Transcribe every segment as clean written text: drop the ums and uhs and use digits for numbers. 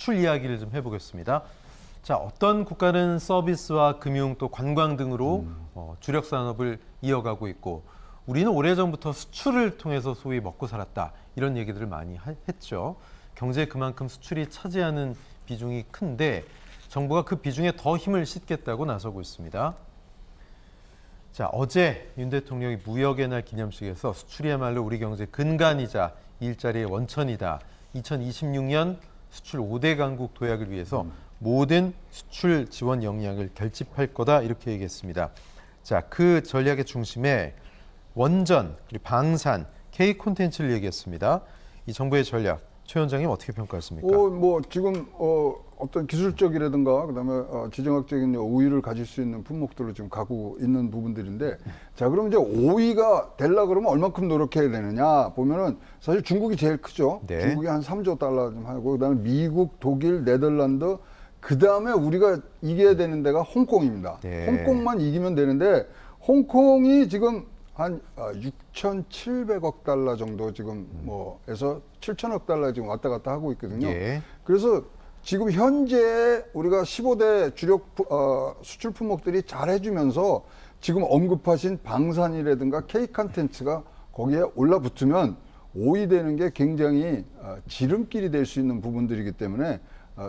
수출 이야기를 좀 해보겠습니다. 자, 어떤 국가는 서비스와 금융 또 관광 등으로 주력 산업을 이어가고 있고 우리는 오래전부터 수출을 통해서 소위 먹고 살았다 이런 얘기들을 많이 했죠. 경제에 그만큼 수출이 차지하는 비중이 큰데 정부가 그 비중에 더 힘을 싣겠다고 나서고 있습니다. 자, 어제 윤 대통령이 무역의 날 기념식에서 수출이야말로 우리 경제 근간이자 일자리의 원천이다. 2026년 수출 5대 강국 도약을 위해서 모든 수출 지원 역량을 결집할 거다 이렇게 얘기했습니다. 자, 그 전략의 중심에 원전, 그리고 방산, K 콘텐츠를 얘기했습니다. 이 정부의 전략, 최 원장님 어떻게 평가하십니까? 뭐 지금 어떤 기술적이라든가 그다음에 지정학적인 우위를 가질 수 있는 품목들로 지금 가고 있는 부분들인데, 자, 그럼 이제 5위가 되려 그러면 얼만큼 노력해야 되느냐 보면은 사실 중국이 제일 크죠. 네. 중국이 한 3조 달러 좀 하고 그다음에 미국, 독일, 네덜란드, 그다음에 우리가 이겨야 되는 데가 홍콩입니다. 네. 홍콩만 이기면 되는데 홍콩이 지금 한 6,700억 달러 정도 지금 뭐에서 7천억 달러 지금 왔다 갔다 하고 있거든요. 예. 그래서 지금 현재 우리가 15대 주력 수출 품목들이 잘 해주면서 지금 언급하신 방산이라든가 K 콘텐츠가 거기에 올라붙으면 5위 되는 게 굉장히 지름길이 될 수 있는 부분들이기 때문에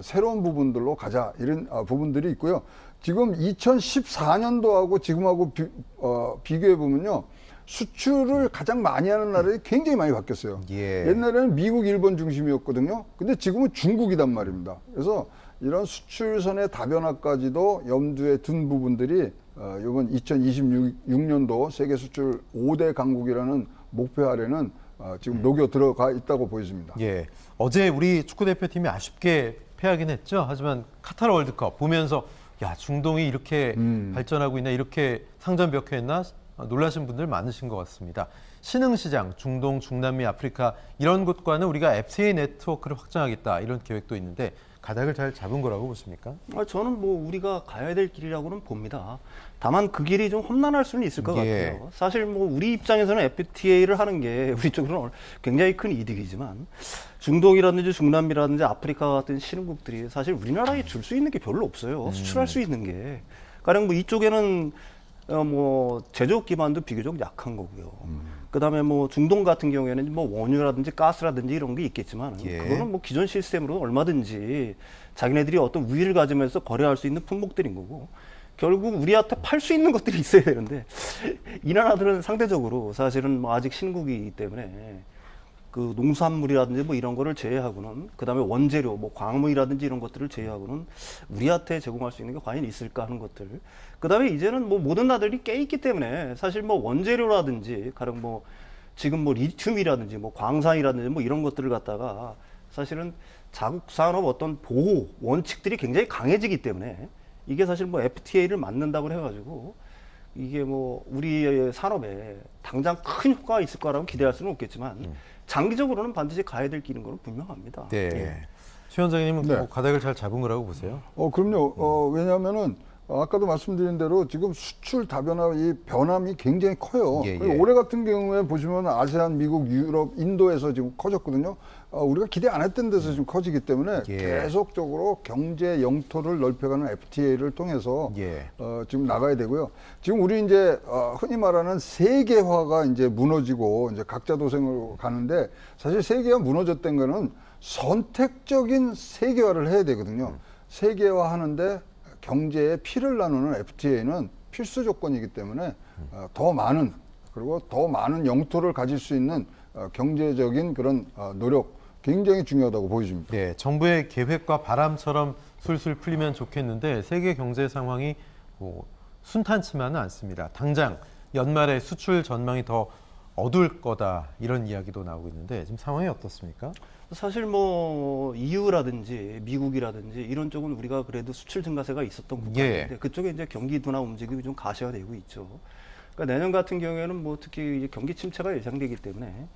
새로운 부분들로 가자 이런 부분들이 있고요. 지금 2014년도하고 지금하고 비교해 보면요. 수출을 가장 많이 하는 나라들이 굉장히 많이 바뀌었어요. 예. 옛날에는 미국, 일본 중심이었거든요. 근데 지금은 중국이단 말입니다. 그래서 이런 수출선의 다변화까지도 염두에 둔 부분들이 이번 2026년도 세계 수출 5대 강국이라는 목표 아래는 지금 녹여 들어가 있다고 보여집니다. 예. 어제 우리 축구 대표팀이 아쉽게 패하긴 했죠. 하지만 카타르 월드컵 보면서 야, 중동이 이렇게 발전하고 있나, 이렇게 상전벽해했나 놀라신 분들 많으신 것 같습니다. 신흥시장, 중동, 중남미, 아프리카 이런 곳과는 우리가 FTA 네트워크를 확장하겠다 이런 계획도 있는데 가닥을 잘 잡은 거라고 보십니까? 저는 뭐 우리가 가야 될 길이라고는 봅니다. 다만 그 길이 좀 험난할 수는 있을 것 예. 같아요. 사실 뭐 우리 입장에서는 FTA를 하는 게 우리 쪽으로는 굉장히 큰 이득이지만 중동이라든지 중남미라든지 아프리카 같은 신흥국들이 사실 우리나라에 줄 수 있는 게 별로 없어요. 수출할 수 있는 게. 가령 뭐 이쪽에는 뭐 제조업 기반도 비교적 약한 거고요. 그다음에 뭐 중동 같은 경우에는 뭐 원유라든지 가스라든지 이런 게 있겠지만 예. 그거는 뭐 기존 시스템으로 얼마든지 자기네들이 어떤 우위를 가지면서 거래할 수 있는 품목들인 거고 결국 우리한테 팔 수 있는 것들이 있어야 되는데 이 나라들은 상대적으로 사실은 뭐 아직 신국이기 때문에 그 농산물이라든지 뭐 이런 거를 제외하고는 그다음에 원재료 뭐 광물이라든지 이런 것들을 제외하고는 우리한테 제공할 수 있는 게 과연 있을까 하는 것들. 그다음에 이제는 뭐 모든 나라들이 깨 있기 때문에 사실 뭐 원재료라든지 가령 뭐 지금 뭐 리튬이라든지 뭐 광산이라든지 뭐 이런 것들을 갖다가 사실은 자국 산업 어떤 보호 원칙들이 굉장히 강해지기 때문에 이게 사실 뭐 FTA를 만든다고 해가지고 이게 뭐 우리의 산업에 당장 큰 효과가 있을 거라고 기대할 수는 없겠지만 장기적으로는 반드시 가야 될 길인 건 분명합니다. 네. 예. 최 원장님은 네. 뭐 가닥을 잘 잡은 거라고 보세요? 그럼요. 왜냐하면은 아까도 말씀드린 대로 지금 수출 다변화 이 변함이 굉장히 커요. 예, 그리고 예. 올해 같은 경우에 보시면 아세안, 미국, 유럽, 인도에서 지금 커졌거든요. 우리가 기대 안 했던 데서 지금 커지기 때문에 예. 계속적으로 경제 영토를 넓혀가는 FTA를 통해서 예. 지금 나가야 되고요. 지금 우리 이제 흔히 말하는 세계화가 이제 무너지고 이제 각자 도생으로 가는데 사실 세계화 무너졌던 거는 선택적인 세계화를 해야 되거든요. 세계화 하는데 경제에 피를 나누는 FTA는 필수 조건이기 때문에 더 많은 그리고 더 많은 영토를 가질 수 있는 경제적인 그런 노력 굉장히 중요하다고 보여집니다. 네, 정부의 계획과 바람처럼 술술 풀리면 좋겠는데 세계 경제 상황이 뭐 순탄치만은 않습니다. 당장 연말에 수출 전망이 더 어두울 거다 이런 이야기도 나오고 있는데 지금 상황이 어떻습니까? 사실 뭐 EU라든지 미국이라든지 이런 쪽은 우리가 그래도 수출 증가세가 있었던 국가인데 예. 그쪽에 이제 경기 둔화 움직임이 좀 가시화되고 있죠. 그러니까 내년 같은 경우에는 뭐 특히 이제 경기 침체가 예상되기 때문에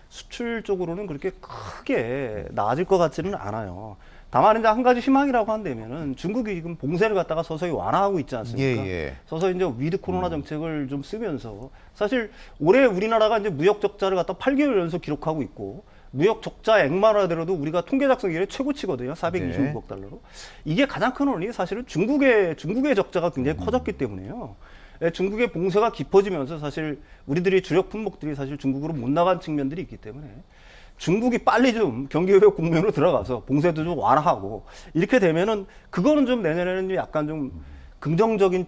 수출 쪽으로는 그렇게 크게 나아질 것 같지는 않아요. 다만 이제 한 가지 희망이라고 한다면은 중국이 지금 봉쇄를 갖다가 서서히 완화하고 있지 않습니까? 예, 예. 서서히 이제 위드 코로나 정책을 좀 쓰면서 사실 올해 우리나라가 이제 무역 적자를 갖다 8개월 연속 기록하고 있고 무역 적자액만 하더라도 우리가 통계 작성 이래 최고치거든요. 426억 달러로. 이게 가장 큰 원인이 사실은 중국의 적자가 굉장히 커졌기 때문에요. 예, 중국의 봉쇄가 깊어지면서 사실 우리들이 주력 품목들이 사실 중국으로 못 나간 측면들이 있기 때문에 중국이 빨리 좀 경기회복 국면으로 들어가서 봉쇄도 좀 완화하고 이렇게 되면은 그거는 좀 내년에는 약간 좀 긍정적인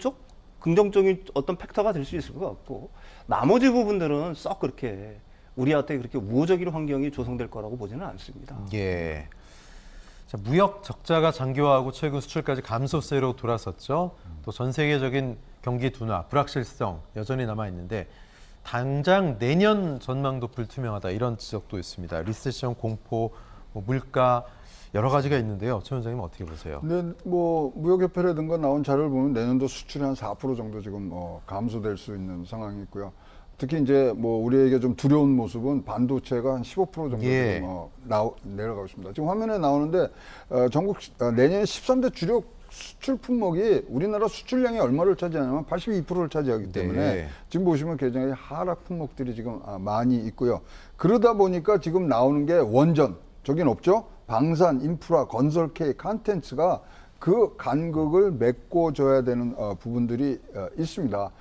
어떤 팩터가 될 수 있을 것 같고 나머지 부분들은 썩 그렇게 우리한테 그렇게 우호적인 환경이 조성될 거라고 보지는 않습니다. 예. 자, 무역 적자가 장기화하고 최근 수출까지 감소세로 돌아섰죠. 또 전 세계적인 경기 둔화, 불확실성 여전히 남아 있는데 당장 내년 전망도 불투명하다 이런 지적도 있습니다. 리세션 공포, 뭐 물가 여러 가지가 있는데요. 최 원장님 어떻게 보세요? 근데 뭐 무역협회라든가 나온 자료를 보면 내년도 수출이 한 4% 정도 지금 감소될 수 있는 상황이 있고요. 특히 이제 뭐 우리에게 좀 두려운 모습은 반도체가 한 15% 정도 예. 지금 내려가고 있습니다. 지금 화면에 나오는데 전국 내년 13대 주력 수출 품목이 우리나라 수출량이 얼마를 차지하냐면 82%를 차지하기 때문에 네. 지금 보시면 굉장히 하락 품목들이 지금 많이 있고요. 그러다 보니까 지금 나오는 게 원전, 저긴 없죠? 방산, 인프라, 건설, K, 컨텐츠가 그 간극을 메꿔줘야 되는 부분들이 있습니다.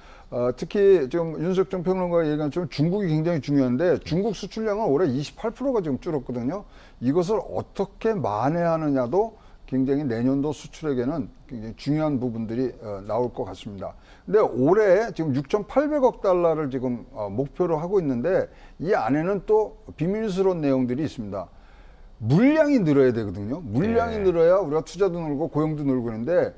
특히 지금 윤석정 평론가가 얘기한 것처럼 중국이 굉장히 중요한데 중국 수출량은 올해 28%가 지금 줄었거든요. 이것을 어떻게 만회하느냐도 굉장히 내년도 수출에게는 굉장히 중요한 부분들이 나올 것 같습니다. 근데 올해 지금 6,800억 달러를 지금 목표로 하고 있는데 이 안에는 또 비밀스러운 내용들이 있습니다. 물량이 늘어야 되거든요. 물량이 네. 늘어야 우리가 투자도 늘고 고용도 늘고 있는데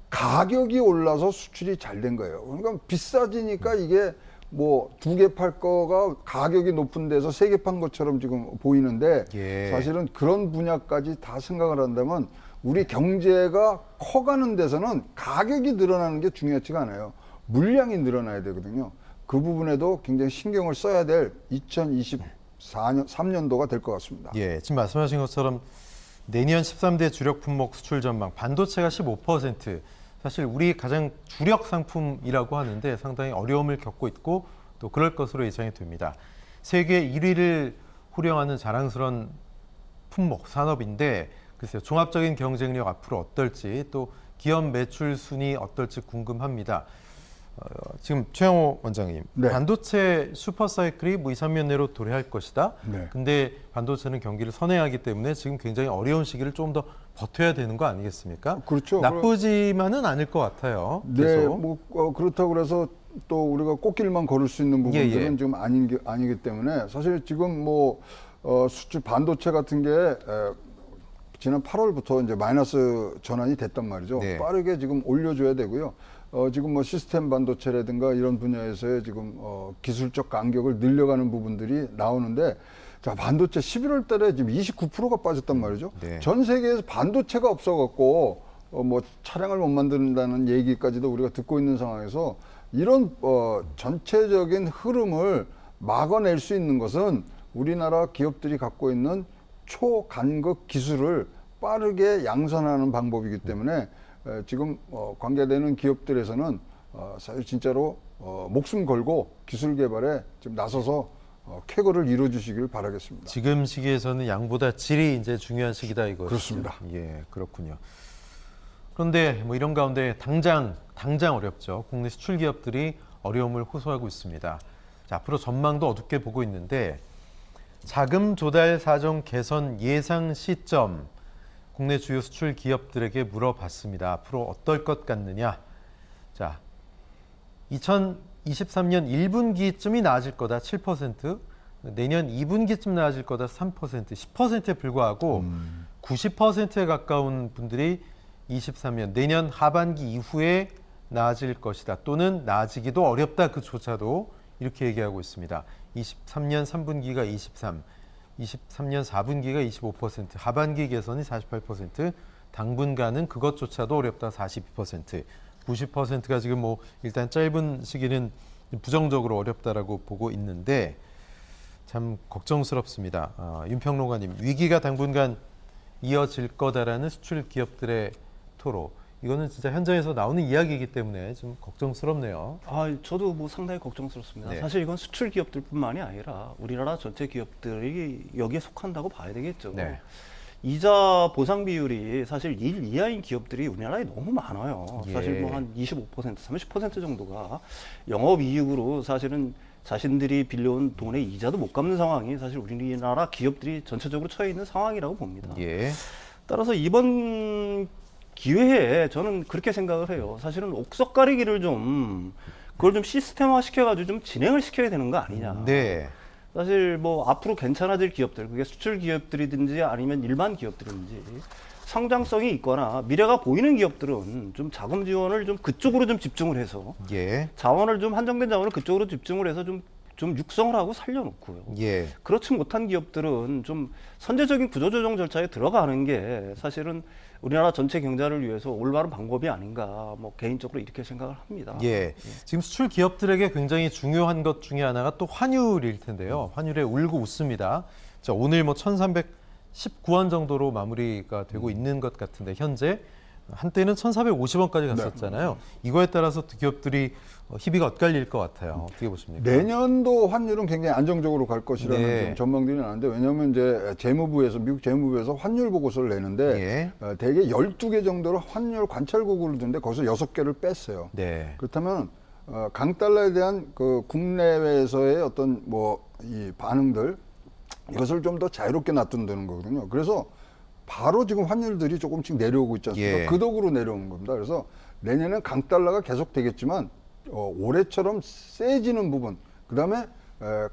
가격이 올라서 수출이 잘 된 거예요. 그러니까 비싸지니까 이게 뭐 2개 팔 거가 가격이 높은 데서 3개 판 것처럼 지금 보이는데 예. 사실은 그런 분야까지 다 생각을 한다면 우리 경제가 커가는 데서는 가격이 늘어나는 게 중요하지가 않아요. 물량이 늘어나야 되거든요. 그 부분에도 굉장히 신경을 써야 될 2023년도가 될 것 같습니다. 예, 지금 말씀하신 것처럼 내년 13대 주력 품목 수출 전망 반도체가 15%. 사실 우리 가장 주력 상품이라고 하는데 상당히 어려움을 겪고 있고 또 그럴 것으로 예상이 됩니다. 세계 1위를 호령하는 자랑스러운 품목 산업인데 글쎄요, 종합적인 경쟁력 앞으로 어떨지 또 기업 매출 순위 어떨지 궁금합니다. 지금 최영호 원장님, 네. 반도체 슈퍼사이클이 뭐 2, 3년 내로 도래할 것이다. 네. 근데 반도체는 경기를 선회하기 때문에 지금 굉장히 어려운 시기를 좀 더 버텨야 되는 거 아니겠습니까? 그렇죠. 나쁘지만은 않을 것 같아요. 네, 계속. 뭐 그렇다고 그래서 또 우리가 꽃길만 걸을 수 있는 부분들은 예, 예. 지금 아니기 때문에 사실 지금 뭐 수출 반도체 같은 게 지난 8월부터 이제 마이너스 전환이 됐단 말이죠. 네. 빠르게 지금 올려줘야 되고요. 지금 뭐 시스템 반도체라든가 이런 분야에서의 지금 기술적 간격을 늘려가는 부분들이 나오는데 자, 반도체 11월 달에 지금 29%가 빠졌단 말이죠. 네. 전 세계에서 반도체가 없어갖고 뭐 차량을 못 만든다는 얘기까지도 우리가 듣고 있는 상황에서 이런 전체적인 흐름을 막아낼 수 있는 것은 우리나라 기업들이 갖고 있는 초간극 기술을 빠르게 양산하는 방법이기 때문에 지금 관계되는 기업들에서는 사실 진짜로 목숨 걸고 기술 개발에 지금 나서서 쾌거를 이루어 주시길 바라겠습니다. 지금 시기에서는 양보다 질이 이제 중요한 시기다 이거죠. 그렇습니다. 예, 그렇군요. 그런데 뭐 이런 가운데 당장 어렵죠. 국내 수출 기업들이 어려움을 호소하고 있습니다. 자, 앞으로 전망도 어둡게 보고 있는데 자금 조달 사정 개선 예상 시점 국내 주요 수출 기업들에게 물어봤습니다. 앞으로 어떨 것 같느냐? 자, 2023년 1분기쯤이 나아질 거다 7%, 내년 2분기쯤 나아질 거다 3%, 10%에 불과하고 90%에 가까운 분들이 23년 내년 하반기 이후에 나아질 것이다 또는 나아지기도 어렵다 그조차도 이렇게 얘기하고 있습니다. 23년 3분기가 23, 23년 4분기가 25%, 하반기 개선이 48%, 당분간은 그것조차도 어렵다 42%, 90%가 지금 뭐 일단 짧은 시기는 부정적으로 어렵다라고 보고 있는데 참 걱정스럽습니다. 윤평론가님, 위기가 당분간 이어질 거다라는 수출 기업들의 토로, 이거는 진짜 현장에서 나오는 이야기이기 때문에 좀 걱정스럽네요. 저도 뭐 상당히 걱정스럽습니다. 네. 사실 이건 수출 기업들뿐만이 아니라 우리나라 전체 기업들이 여기에 속한다고 봐야 되겠죠. 네. 이자 보상 비율이 사실 1 이하인 기업들이 우리나라에 너무 많아요. 예. 사실 뭐 한 25%, 30% 정도가 영업이익으로 사실은 자신들이 빌려온 돈의 이자도 못 갚는 상황이 사실 우리나라 기업들이 전체적으로 처해 있는 상황이라고 봅니다. 예. 따라서 이번 기회에 저는 그렇게 생각을 해요. 사실은 옥석 가리기를 그걸 좀 시스템화 시켜가지고 좀 진행을 시켜야 되는 거 아니냐. 네. 사실 뭐 앞으로 괜찮아질 기업들, 그게 수출 기업들이든지 아니면 일반 기업들이든지 성장성이 있거나 미래가 보이는 기업들은 좀 자금 지원을 좀 그쪽으로 좀 집중을 해서 예. 자원을 좀 한정된 자원을 그쪽으로 집중을 해서 좀 육성을 하고 살려놓고요. 예. 그렇지 못한 기업들은 좀 선제적인 구조조정 절차에 들어가는 게 사실은 우리나라 전체 경제를 위해서 올바른 방법이 아닌가 뭐 개인적으로 이렇게 생각을 합니다. 예. 지금 수출 기업들에게 굉장히 중요한 것 중에 하나가 또 환율일 텐데요. 환율에 울고 웃습니다. 자, 오늘 뭐 1,319원 정도로 마무리가 되고 있는 것 같은데 현재 한때는 1,450원까지 갔었잖아요. 이거에 따라서 기업들이 희비가 엇갈릴 것 같아요. 어떻게 보십니까? 내년도 환율은 굉장히 안정적으로 갈 것이라는 네. 좀 전망들이 나는데, 왜냐하면 이제 미국 재무부에서 환율 보고서를 내는데 대개 12개 정도로 환율 관찰국을 두는데 거기서 6개를 뺐어요. 네. 그렇다면 강달러에 대한 그 국내외에서의 어떤 뭐 이 반응들, 이것을 좀 더 자유롭게 놔둔다는 거거든요. 그래서 바로 지금 환율들이 조금씩 내려오고 있지 않습니까? 예. 그 덕으로 내려오는 겁니다. 그래서 내년엔 강달러가 계속 되겠지만 올해처럼 세지는 부분, 그다음에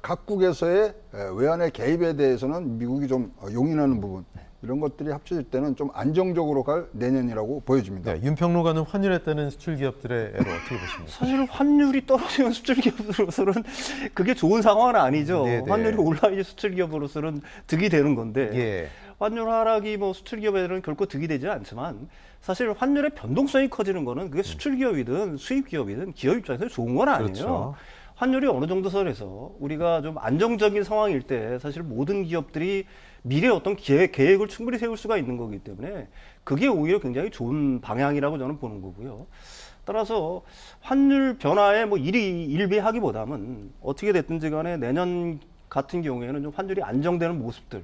각국에서의 외환의 개입에 대해서는 미국이 좀 용인하는 부분, 이런 것들이 합쳐질 때는 좀 안정적으로 갈 내년이라고 보여집니다. 네. 윤평로가는 환율에 따른 수출 기업들의 애를 어떻게 보십니까? 사실 환율이 떨어지는 수출 기업으로서는 그게 좋은 상황은 아니죠. 네네. 환율이 올라야지 수출 기업으로서는 득이 되는 건데 예. 환율 하락이 뭐 수출 기업에는 결코 득이 되지 않지만 사실 환율의 변동성이 커지는 거는 그게 수출 기업이든 수입 기업이든 기업 입장에서 좋은 건 아니에요. 그렇죠. 환율이 어느 정도 선에서 우리가 좀 안정적인 상황일 때 사실 모든 기업들이 미래 어떤 계획을 충분히 세울 수가 있는 거기 때문에 그게 오히려 굉장히 좋은 방향이라고 저는 보는 거고요. 따라서 환율 변화에 뭐 일비하기보다는 어떻게 됐든지 간에 내년 같은 경우에는 좀 환율이 안정되는 모습들,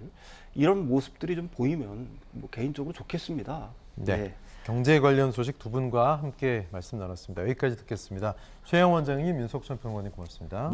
이런 모습들이 좀 보이면 뭐 개인적으로 좋겠습니다. 네. 경제 관련 소식 두 분과 함께 말씀 나눴습니다. 여기까지 듣겠습니다. 최영 원장님, 윤석천 평론가님 고맙습니다.